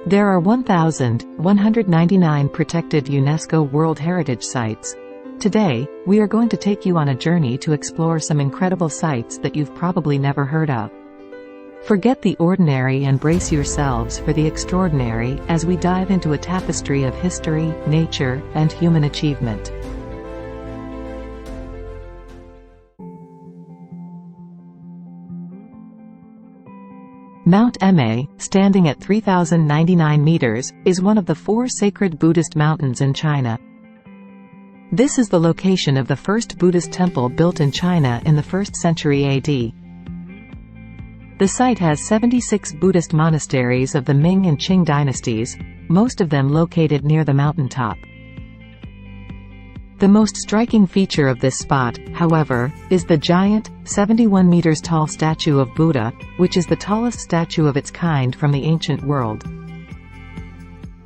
There are 1,199 protected UNESCO World Heritage Sites. Today, we are going to take you on a journey to explore some incredible sites that you've probably never heard of. Forget the ordinary and brace yourselves for the extraordinary as we dive into a tapestry of history, nature, and human achievement. Mount Emei, standing at 3,099 meters, is one of the 4 sacred Buddhist mountains in China. This is the location of the first Buddhist temple built in China in the 1st century AD. The site has 76 Buddhist monasteries of the Ming and Qing dynasties, most of them located near the mountaintop. The most striking feature of this spot, however, is the giant, 71 meters tall statue of Buddha, which is the tallest statue of its kind from the ancient world.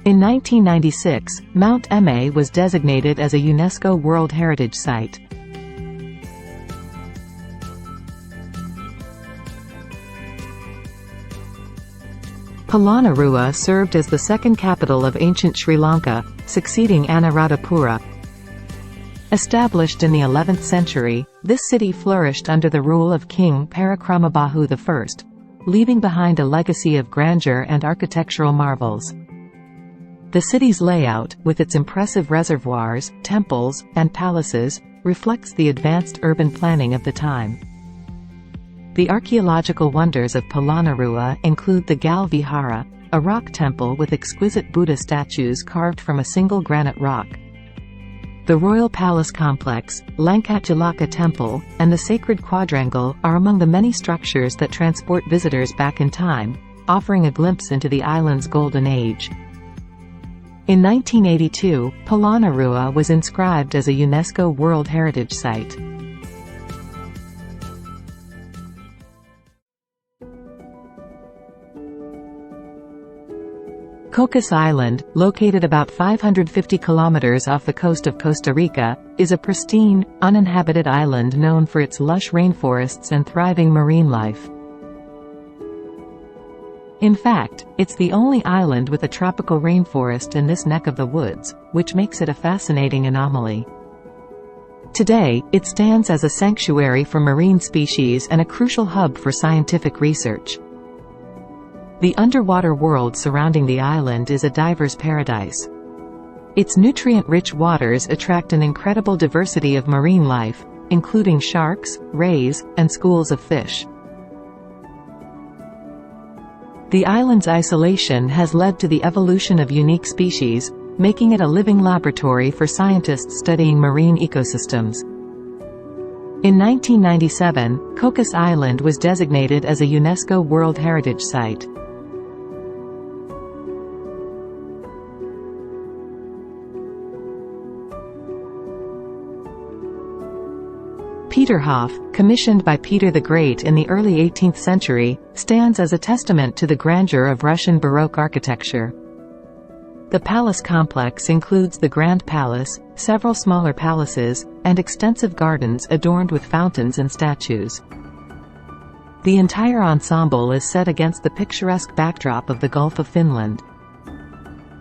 In 1996, Mount Emei was designated as a UNESCO World Heritage Site. Polonnoruwa served as the second capital of ancient Sri Lanka, succeeding Anuradhapura. Established in the 11th century, this city flourished under the rule of King Parakramabahu I, leaving behind a legacy of grandeur and architectural marvels. The city's layout, with its impressive reservoirs, temples, and palaces, reflects the advanced urban planning of the time. The archaeological wonders of Polonnoruwa include the Gal Vihara, a rock temple with exquisite Buddha statues carved from a single granite rock. The Royal Palace Complex, Lanka Temple, and the Sacred Quadrangle are among the many structures that transport visitors back in time, offering a glimpse into the island's golden age. In 1982, Polonnoruwa was inscribed as a UNESCO World Heritage Site. Cocos Island, located about 550 kilometers off the coast of Costa Rica, is a pristine, uninhabited island known for its lush rainforests and thriving marine life. In fact, it's the only island with a tropical rainforest in this neck of the woods, which makes it a fascinating anomaly. Today, it stands as a sanctuary for marine species and a crucial hub for scientific research. The underwater world surrounding the island is a diver's paradise. Its nutrient-rich waters attract an incredible diversity of marine life, including sharks, rays, and schools of fish. The island's isolation has led to the evolution of unique species, making it a living laboratory for scientists studying marine ecosystems. In 1997, Cocos Island was designated as a UNESCO World Heritage Site. Peterhof, commissioned by Peter the Great in the early 18th century, stands as a testament to the grandeur of Russian Baroque architecture. The palace complex includes the Grand Palace, several smaller palaces, and extensive gardens adorned with fountains and statues. The entire ensemble is set against the picturesque backdrop of the Gulf of Finland.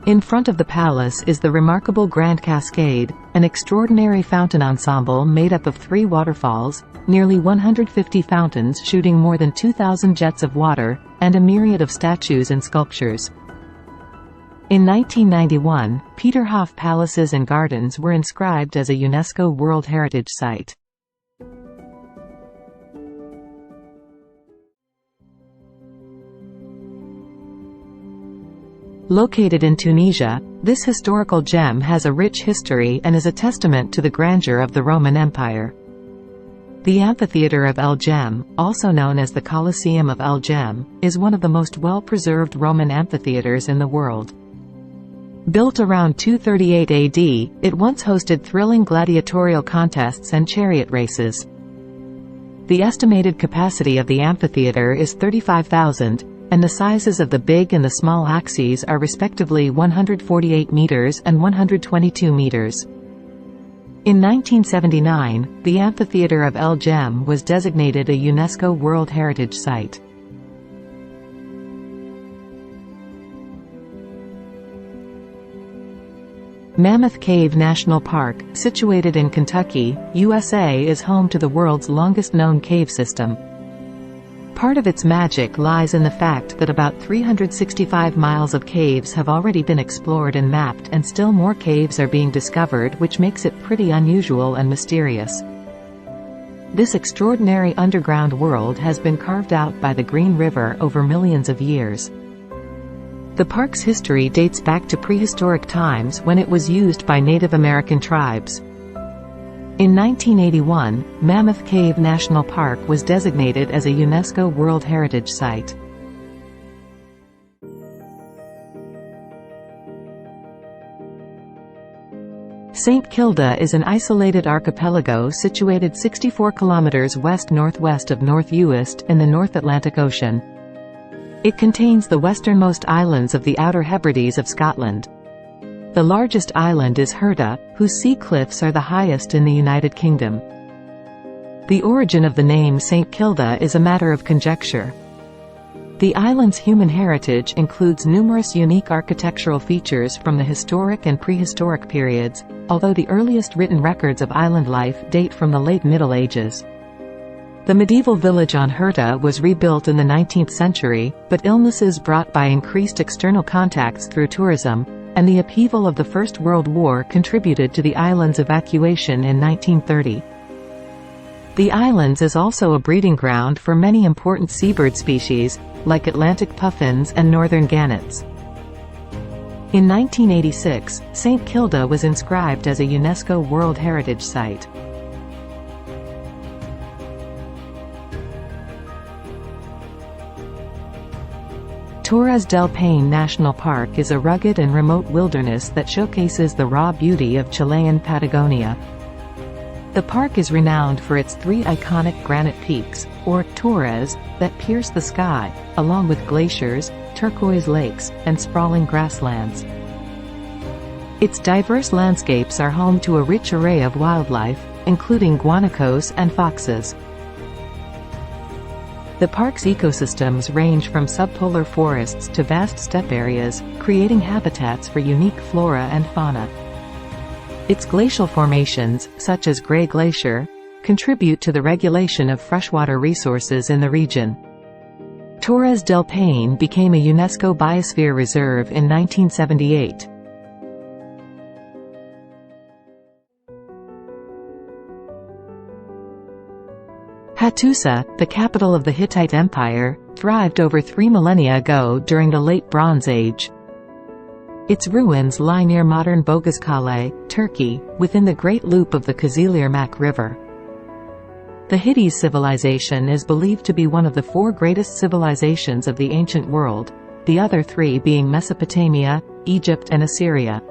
In front of the palace is the remarkable Grand Cascade, an extraordinary fountain ensemble made up of 3 waterfalls, nearly 150 fountains shooting more than 2,000 jets of water, and a myriad of statues and sculptures. In 1991, Peterhof Palaces and Gardens were inscribed as a UNESCO World Heritage Site. Located in Tunisia, this historical gem has a rich history and is a testament to the grandeur of the Roman Empire. The Amphitheatre of El Jem, also known as the Colosseum of El Jem, is one of the most well-preserved Roman amphitheatres in the world. Built around 238 AD, it once hosted thrilling gladiatorial contests and chariot races. The estimated capacity of the amphitheatre is 35,000, and the sizes of the big and the small axes are respectively 148 meters and 122 meters. In 1979, the Amphitheatre of El Jem was designated a UNESCO World Heritage Site. Mammoth Cave National Park, situated in Kentucky, USA, is home to the world's longest known cave system. Part of its magic lies in the fact that about 365 miles of caves have already been explored and mapped, and still more caves are being discovered, which makes it pretty unusual and mysterious. This extraordinary underground world has been carved out by the Green River over millions of years. The park's history dates back to prehistoric times when it was used by Native American tribes. In 1981, Mammoth Cave National Park was designated as a UNESCO World Heritage Site. St. Kilda is an isolated archipelago situated 64 kilometers west-northwest of North Uist in the North Atlantic Ocean. It contains the westernmost islands of the Outer Hebrides of Scotland. The largest island is Hattusa, whose sea cliffs are the highest in the United Kingdom. The origin of the name St. Kilda is a matter of conjecture. The island's human heritage includes numerous unique architectural features from the historic and prehistoric periods, although the earliest written records of island life date from the late Middle Ages. The medieval village on Hattusa was rebuilt in the 19th century, but illnesses brought by increased external contacts through tourism, and the upheaval of the First World War contributed to the island's evacuation in 1930. The islands is also a breeding ground for many important seabird species, like Atlantic puffins and northern gannets. In 1986, St. Kilda was inscribed as a UNESCO World Heritage Site. Torres del Paine National Park is a rugged and remote wilderness that showcases the raw beauty of Chilean Patagonia. The park is renowned for its three iconic granite peaks, or torres, that pierce the sky, along with glaciers, turquoise lakes, and sprawling grasslands. Its diverse landscapes are home to a rich array of wildlife, including guanacos and foxes. The park's ecosystems range from subpolar forests to vast steppe areas, creating habitats for unique flora and fauna. Its glacial formations, such as Grey Glacier, contribute to the regulation of freshwater resources in the region. Torres del Paine became a UNESCO Biosphere Reserve in 1978. Hattusa, the capital of the Hittite Empire, thrived over 3 millennia ago during the Late Bronze Age. Its ruins lie near modern Boğazkale, Turkey, within the Great Loop of the Kızılırmak River. The Hittite civilization is believed to be one of the 4 greatest civilizations of the ancient world, the other 3 being Mesopotamia, Egypt and Assyria.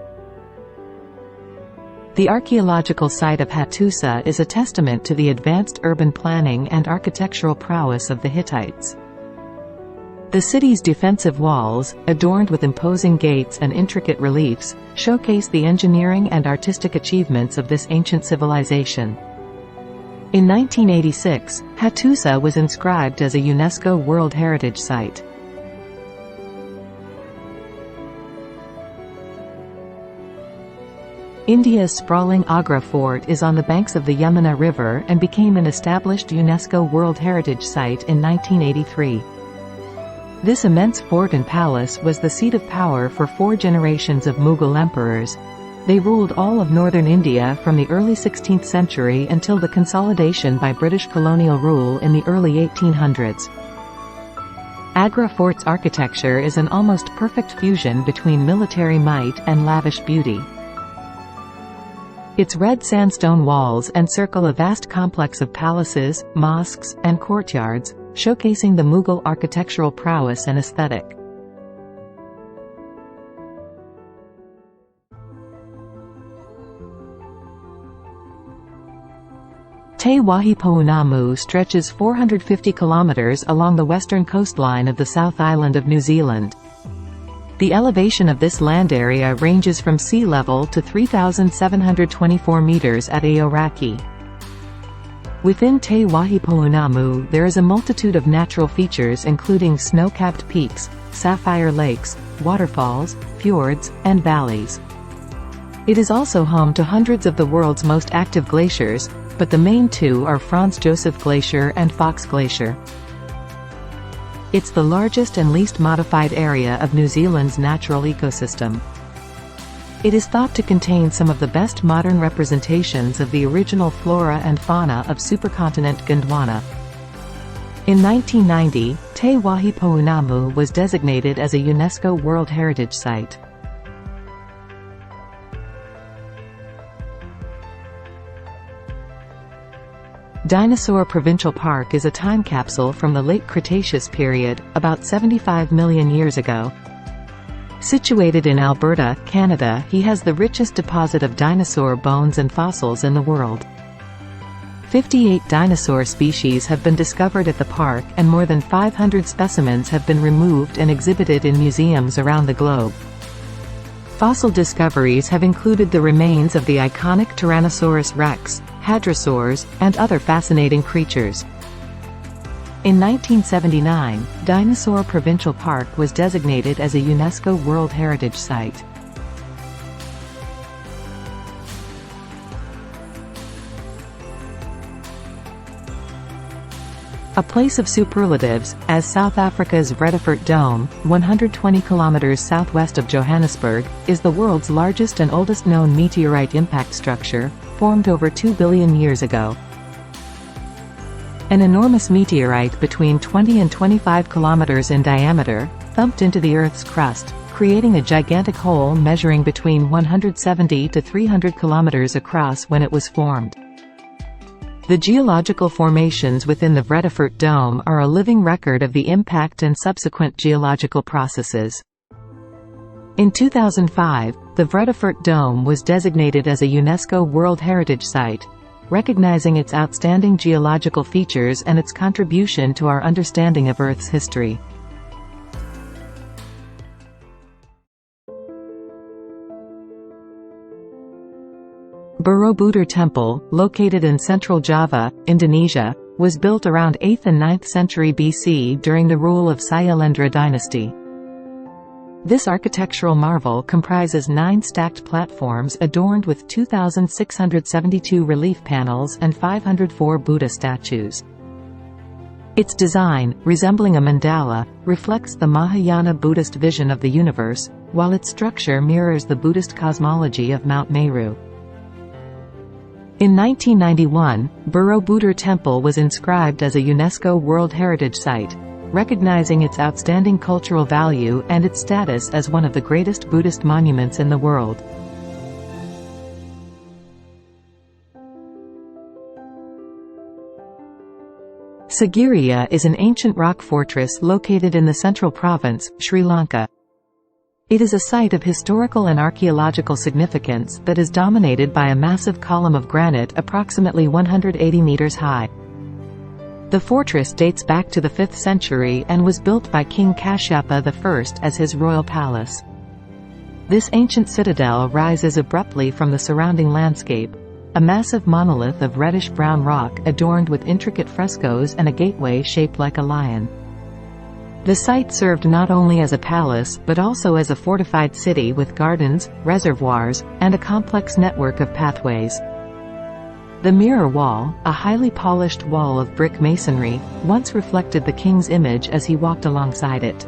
The archaeological site of Hattusa is a testament to the advanced urban planning and architectural prowess of the Hittites. The city's defensive walls, adorned with imposing gates and intricate reliefs, showcase the engineering and artistic achievements of this ancient civilization. In 1986, Hattusa was inscribed as a UNESCO World Heritage Site. India's sprawling Agra Fort is on the banks of the Yamuna River and became an established UNESCO World Heritage Site in 1983. This immense fort and palace was the seat of power for 4 generations of Mughal emperors. They ruled all of northern India from the early 16th century until the consolidation by British colonial rule in the early 1800s. Agra Fort's architecture is an almost perfect fusion between military might and lavish beauty. Its red sandstone walls encircle a vast complex of palaces, mosques, and courtyards, showcasing the Mughal architectural prowess and aesthetic. Te Wahipounamu stretches 450 kilometers along the western coastline of the South Island of New Zealand. The elevation of this land area ranges from sea level to 3,724 meters at Aoraki. Within Te Wahipounamu there is a multitude of natural features including snow-capped peaks, sapphire lakes, waterfalls, fjords, and valleys. It is also home to hundreds of the world's most active glaciers, but the main two are Franz Josef Glacier and Fox Glacier. It's the largest and least modified area of New Zealand's natural ecosystem. It is thought to contain some of the best modern representations of the original flora and fauna of supercontinent Gondwana. In 1990, Te Wahipounamu was designated as a UNESCO World Heritage Site. Dinosaur Provincial Park is a time capsule from the late Cretaceous period, about 75 million years ago. Situated in Alberta, Canada, he has the richest deposit of dinosaur bones and fossils in the world. 58 dinosaur species have been discovered at the park, and more than 500 specimens have been removed and exhibited in museums around the globe. Fossil discoveries have included the remains of the iconic Tyrannosaurus rex, hadrosaurs, and other fascinating creatures. In 1979, Dinosaur Provincial Park was designated as a UNESCO World Heritage Site. A place of superlatives, as South Africa's Vredefort Dome, 120 kilometers southwest of Johannesburg, is the world's largest and oldest known meteorite impact structure, formed over 2 billion years ago. An enormous meteorite between 20 and 25 kilometers in diameter, thumped into the Earth's crust, creating a gigantic hole measuring between 170 to 300 kilometers across when it was formed. The geological formations within the Vredefort Dome are a living record of the impact and subsequent geological processes. In 2005, the Vredefort Dome was designated as a UNESCO World Heritage Site, recognizing its outstanding geological features and its contribution to our understanding of Earth's history. Borobudur Temple, located in central Java, Indonesia, was built around 8th and 9th century BC during the rule of Sailendra dynasty. This architectural marvel comprises 9 stacked platforms adorned with 2,672 relief panels and 504 Buddha statues. Its design, resembling a mandala, reflects the Mahayana Buddhist vision of the universe, while its structure mirrors the Buddhist cosmology of Mount Meru. In 1991, Borobudur Temple was inscribed as a UNESCO World Heritage Site, recognizing its outstanding cultural value and its status as one of the greatest Buddhist monuments in the world. Sigiriya is an ancient rock fortress located in the central province, Sri Lanka. It is a site of historical and archaeological significance that is dominated by a massive column of granite approximately 180 meters high. The fortress dates back to the 5th century and was built by King Kashyapa I as his royal palace. This ancient citadel rises abruptly from the surrounding landscape, a massive monolith of reddish-brown rock adorned with intricate frescoes and a gateway shaped like a lion. The site served not only as a palace but also as a fortified city with gardens, reservoirs, and a complex network of pathways. The mirror wall, a highly polished wall of brick masonry, once reflected the king's image as he walked alongside it.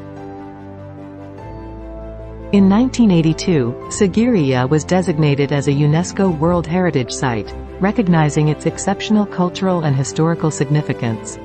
In 1982, Sigiriya was designated as a UNESCO World Heritage Site, recognizing its exceptional cultural and historical significance.